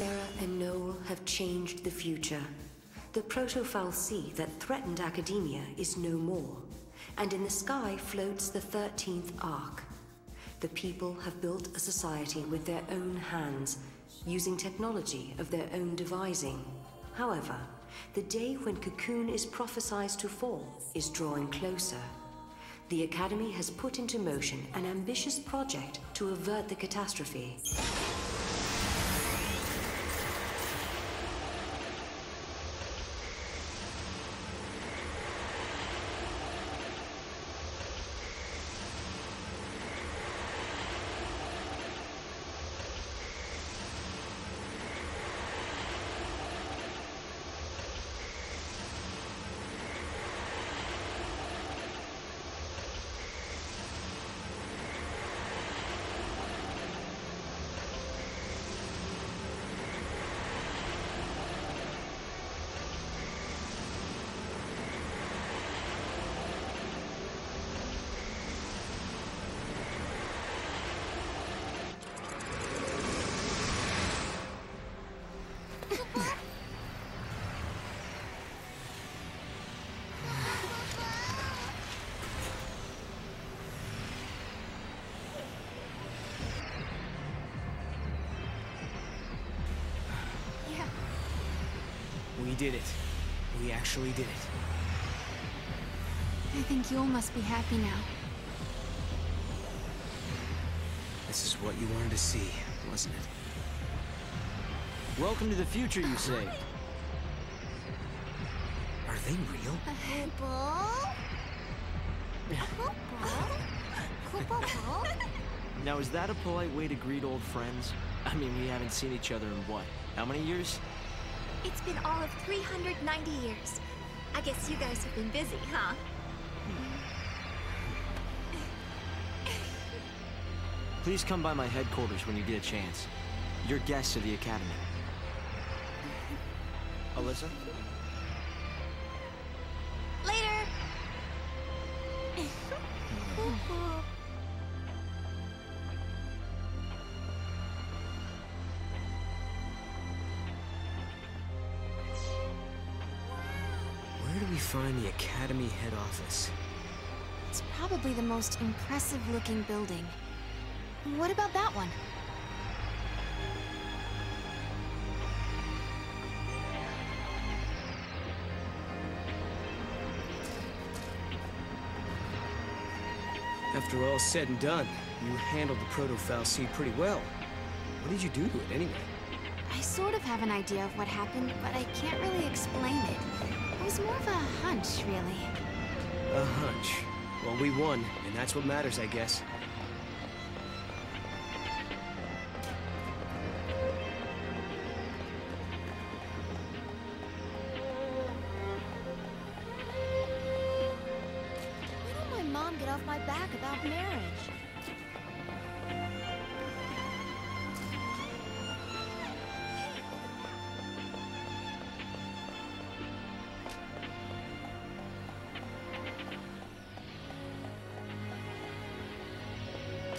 Sarah and Noel have changed the future. The Proto-Foul Sea that threatened academia is no more, and in the sky floats the 13th Ark. The people have built a society with their own hands, using technology of their own devising. However, the day when Cocoon is prophesied to fall is drawing closer. The Academy has put into motion an ambitious project to avert the catastrophe. We did it. We actually did it. I think Yule must be happy now. This is what you wanted to see, wasn't it? Welcome to the future, you say. Are they real? Now, is that a polite way to greet old friends? I mean, we haven't seen each other in what? How many years? It's been all of 390 years. I guess you guys have been busy, huh? Please come by my headquarters when you get a chance. You're guests of the Academy. Alyssa? Later! Where do we find the Academy head office? It's probably the most impressive-looking building. What about that one? After all's said and done, you handled the Proto-Foul Sea pretty well. What did you do to it anyway? I sort of have an idea of what happened, but I can't really explain it. It was more of a hunch, really. A hunch. Well, we won, and that's what matters, I guess. Why don't my mom get off my back about marriage?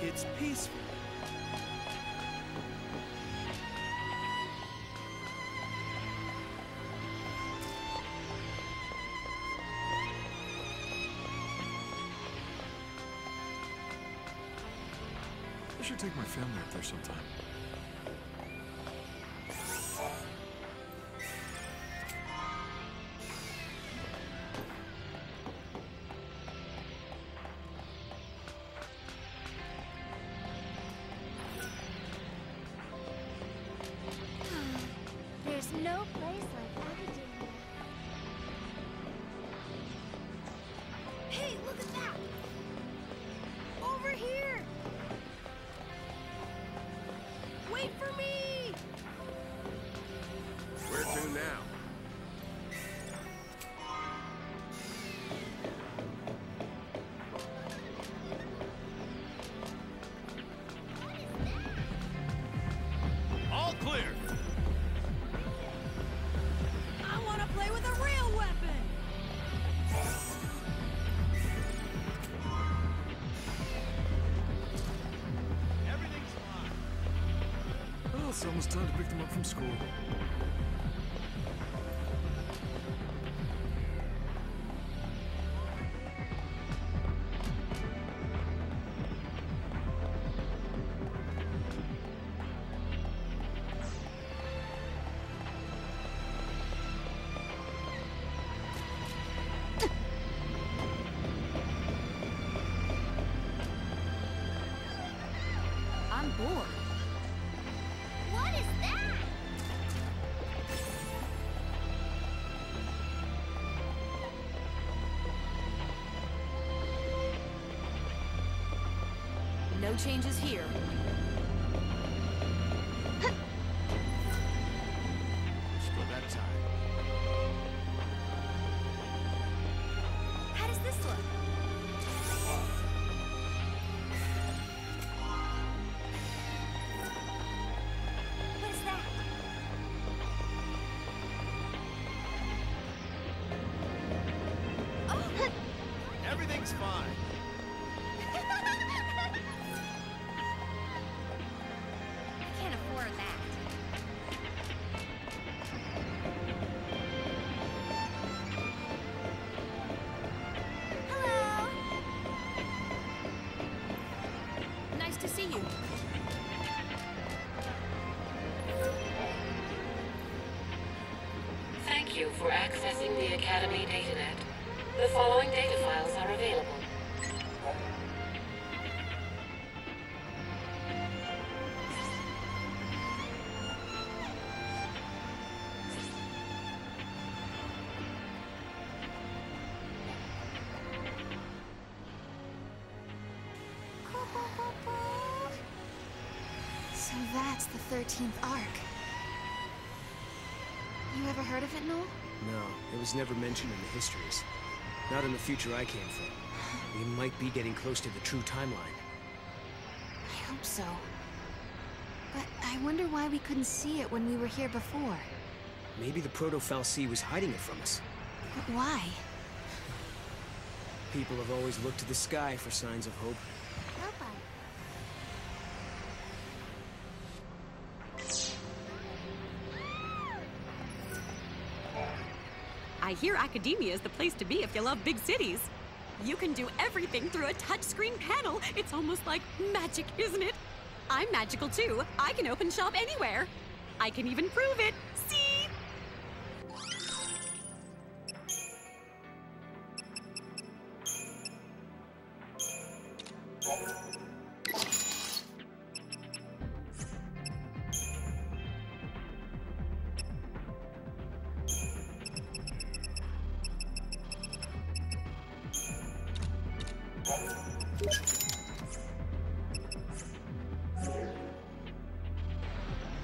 It's peaceful. I should take my family up there sometime. There's no place like academia. Hey, look at that! Over here! Wait for me! Where to now? All clear. Well, it's almost time to pick them up from school. I'm bored. What is that? No changes here. Let's go that time. How does this look? What is that? Everything's fine. I can't afford that. Hello. Nice to see you. Thank you for accessing the Academy DataNet. The following data files are available. So that's the 13th arc. You ever heard of it, Noel? No, it was never mentioned in the histories. Not in the future I came from. We might be getting close to the true timeline. I hope so. But I wonder why we couldn't see it when we were here before. Maybe the Proto-Fal'Cie was hiding it from us. But why? People have always looked to the sky for signs of hope. I hear academia is the place to be if you love big cities. You can do everything through a touchscreen panel. It's almost like magic, isn't it? I'm magical too. I can open shop anywhere. I can even prove it. See?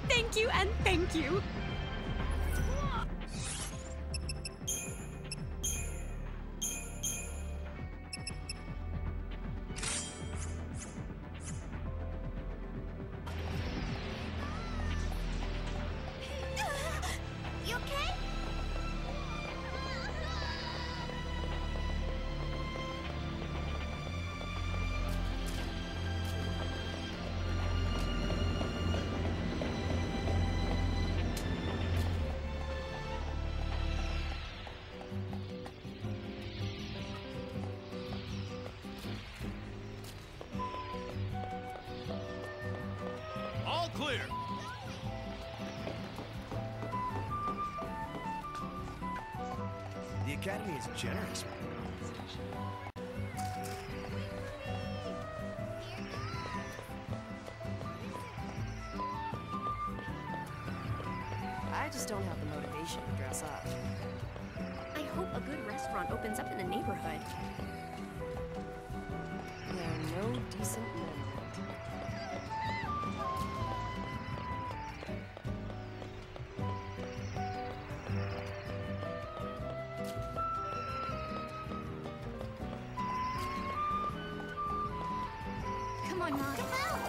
Thank you and thank you. You okay? All clear. The Academy is generous. I just don't have the motivation to dress up. I hope a good restaurant opens up in the neighborhood. There are no decent men. Come on, Mom. Come out!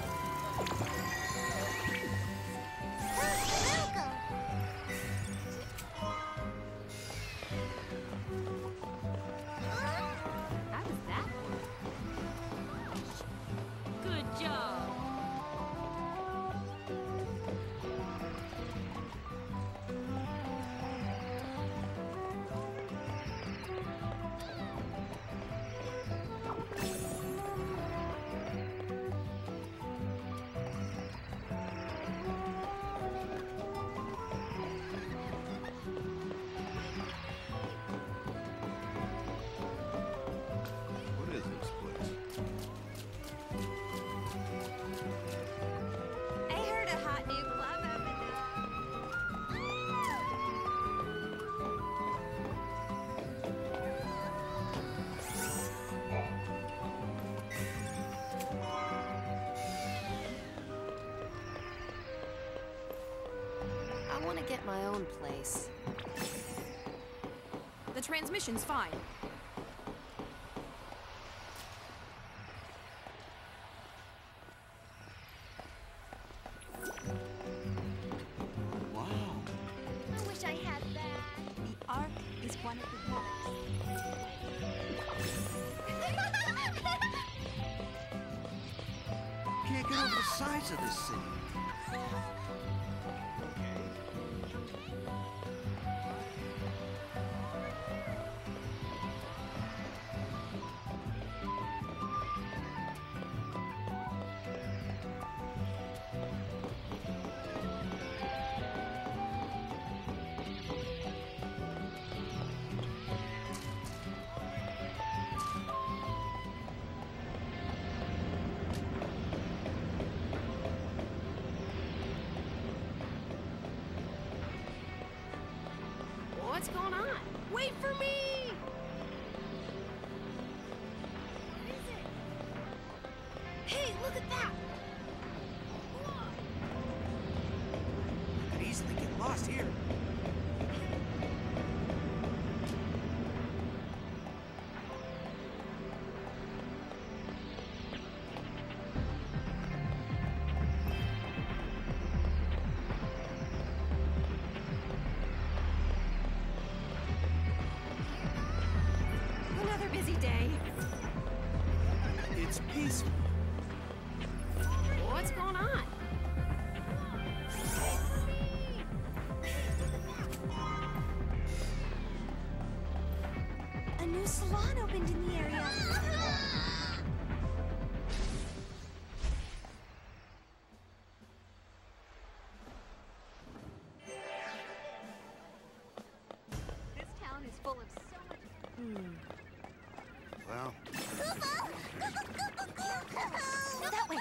Welcome! How does that work? Good job. want to get my own place. The transmission's fine. Wow. I wish I had that. The Ark is one of the works. Can't get over the size of this city. What's going on? Wait for me! What is it? Hey, look at that! I could easily get lost here. Another busy day. It's peaceful. What's going on? A new salon opened in the area. This town is full of so much... Well, That way.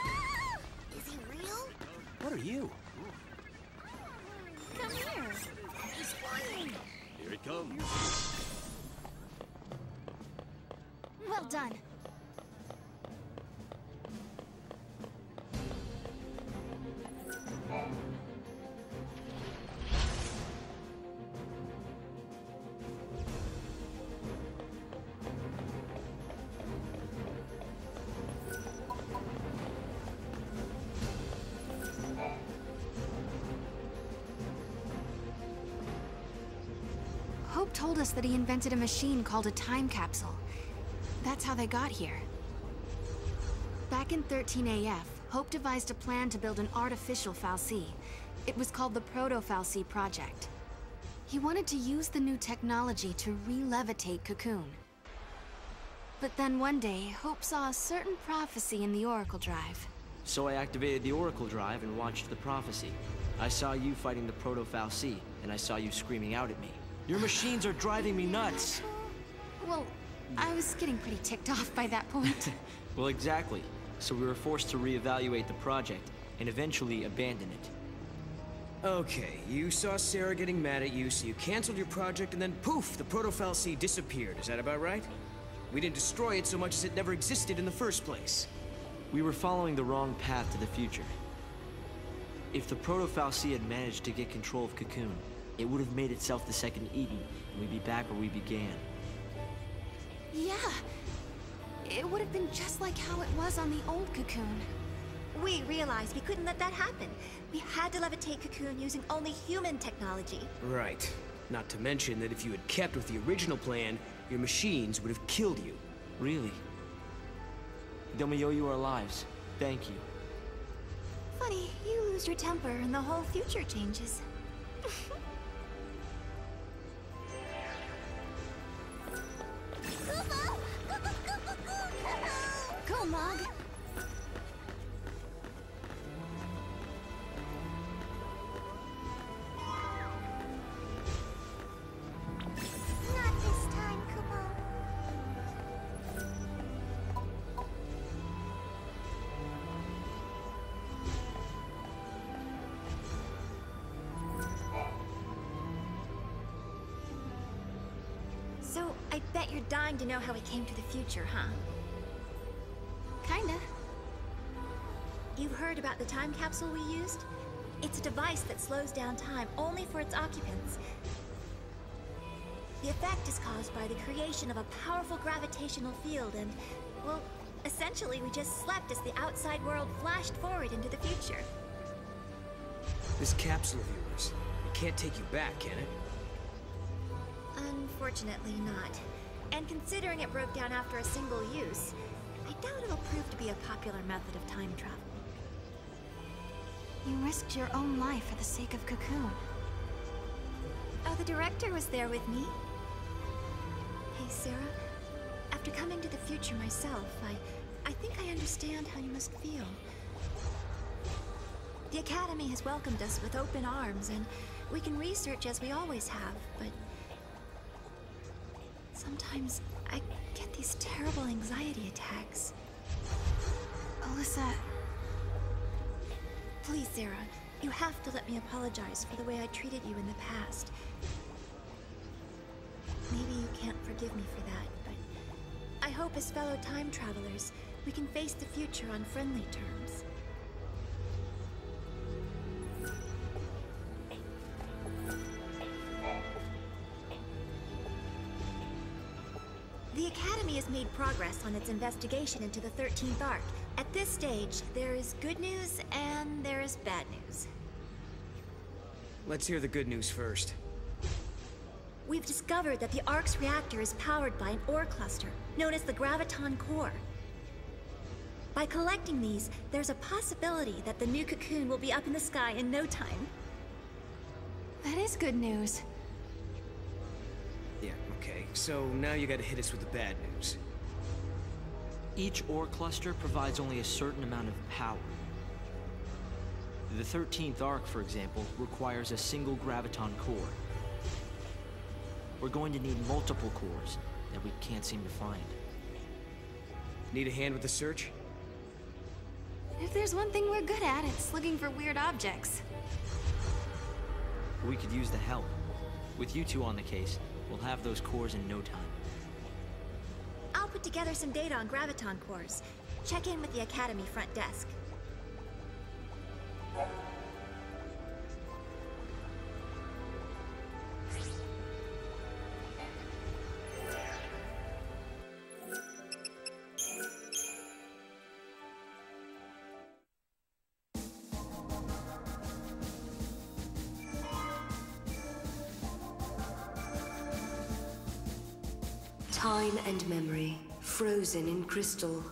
Is he real? What are you? Come here. He's flying. Here it comes. Well done. Hope told us that he invented a machine called a time capsule. That's how they got here. Back in 13 AF, Hope devised a plan to build an artificial Fal'Cie. It was called the Proto-Fal'Cie Project. He wanted to use the new technology to re-levitate Cocoon. But then one day, Hope saw a certain prophecy in the Oracle Drive. So I activated the Oracle Drive and watched the prophecy. I saw you fighting the Proto-Fal'Cie, and I saw you screaming out at me. Your machines are driving me nuts! Well, I was getting pretty ticked off by that point. Well, exactly. So we were forced to reevaluate the project, and eventually abandon it. Okay, you saw Sarah getting mad at you, so you canceled your project, and then poof, the Proto-Fal'Cie disappeared. Is that about right? We didn't destroy it so much as it never existed in the first place. We were following the wrong path to the future. If the Proto-Fal'Cie had managed to get control of Cocoon, it would have made itself the second Eden, and we'd be back where we began. Yeah. It would have been just like how it was on the old Cocoon. We realized we couldn't let that happen. We had to levitate Cocoon using only human technology. Right. Not to mention that if you had kept with the original plan, your machines would have killed you. Really? Then we owe you our lives. Thank you. Funny, you lose your temper and the whole future changes. Go, Mog. Not this time, Kumo. So, I bet you're dying to know how we came to the future, huh? Kinda. You've heard about the time capsule we used? It's a device that slows down time only for its occupants. The effect is caused by the creation of a powerful gravitational field and, well, essentially we just slept as the outside world flashed forward into the future. This capsule of yours, it can't take you back, can it? Unfortunately not. And considering it broke down after a single use, I doubt it'll prove to be a popular method of time travel. You risked your own life for the sake of Cocoon. Oh, the director was there with me. Hey, Sarah. After coming to the future myself, I think I understand how you must feel. The Academy has welcomed us with open arms, and we can research as we always have, but sometimes I get these terrible anxiety attacks. Alyssa... Please, Sarah, you have to let me apologize for the way I treated you in the past. Maybe you can't forgive me for that, but I hope as fellow time travelers, we can face the future on friendly terms. The Academy has made progress on its investigation into the 13th Arc. At this stage, there is good news and there is bad news. Let's hear the good news first. We've discovered that the Arc's reactor is powered by an ore cluster, known as the Graviton core. By collecting these, there's a possibility that the new Cocoon will be up in the sky in no time. That is good news. Yeah, okay. So now you gotta hit us with the bad news. Each ore cluster provides only a certain amount of power. The 13th Arc, for example, requires a single Graviton core. We're going to need multiple cores that we can't seem to find. Need a hand with the search? If there's one thing we're good at, it's looking for weird objects. We could use the help. With you two on the case, we'll have those cores in no time. I'll put together some data on Graviton cores. Check in with the Academy front desk. Time and memory, frozen in crystal.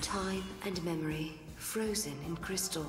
Time and memory, frozen in crystal.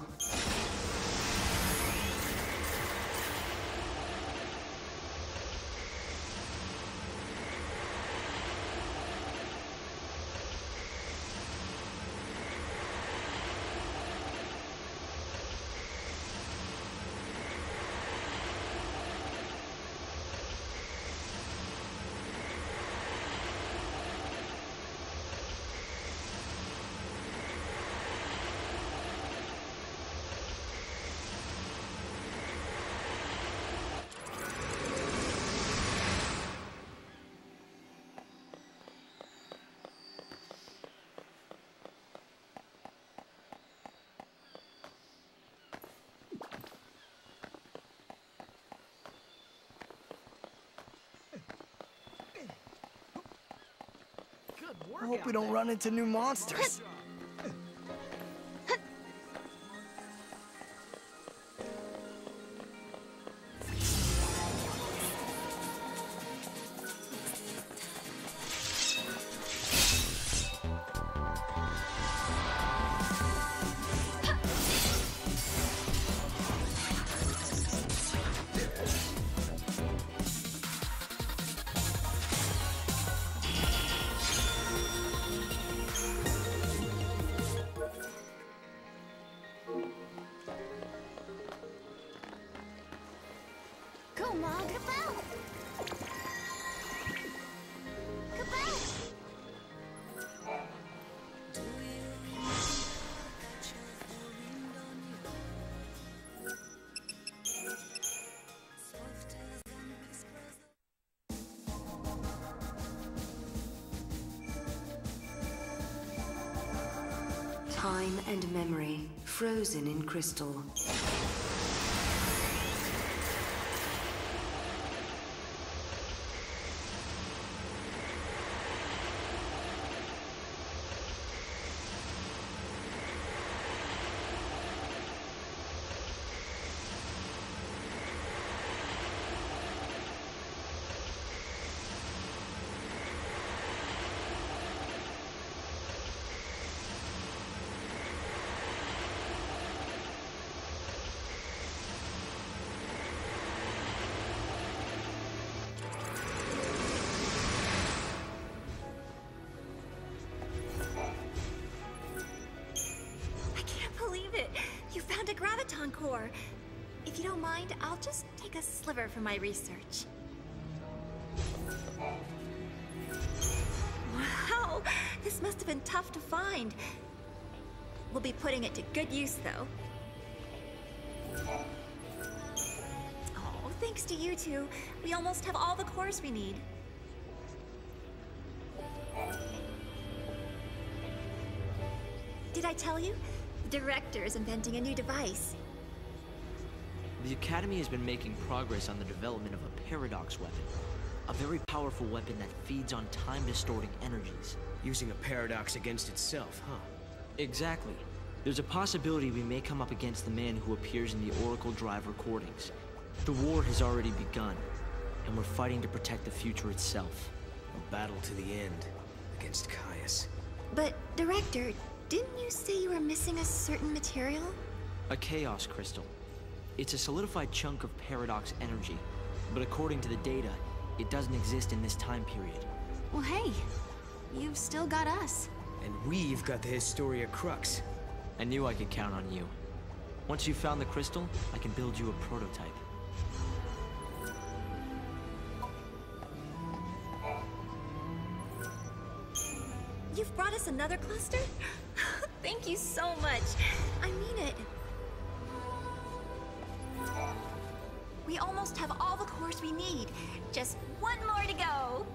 I hope we don't run into new monsters. Come on, Cabell! Cabell! Time and memory, frozen in crystal. You found a Graviton core. If you don't mind, I'll just take a sliver for my research. Wow! This must have been tough to find. We'll be putting it to good use, though. Oh, thanks to you two, we almost have all the cores we need. Did I tell you? The director is inventing a new device. The Academy has been making progress on the development of a paradox weapon. A very powerful weapon that feeds on time-distorting energies. Using a paradox against itself, huh? Exactly. There's a possibility we may come up against the man who appears in the Oracle Drive recordings. The war has already begun, and we're fighting to protect the future itself. A battle to the end, against Caius. But, Director, didn't you say you were missing a certain material? A chaos crystal. It's a solidified chunk of paradox energy, but according to the data, it doesn't exist in this time period. Well, hey, you've still got us. And we've got the Historia Crux. I knew I could count on you. Once you've found the crystal, I can build you a prototype. You've brought us another cluster? Thank you so much. I mean it. We almost have all the cores we need. Just one more to go.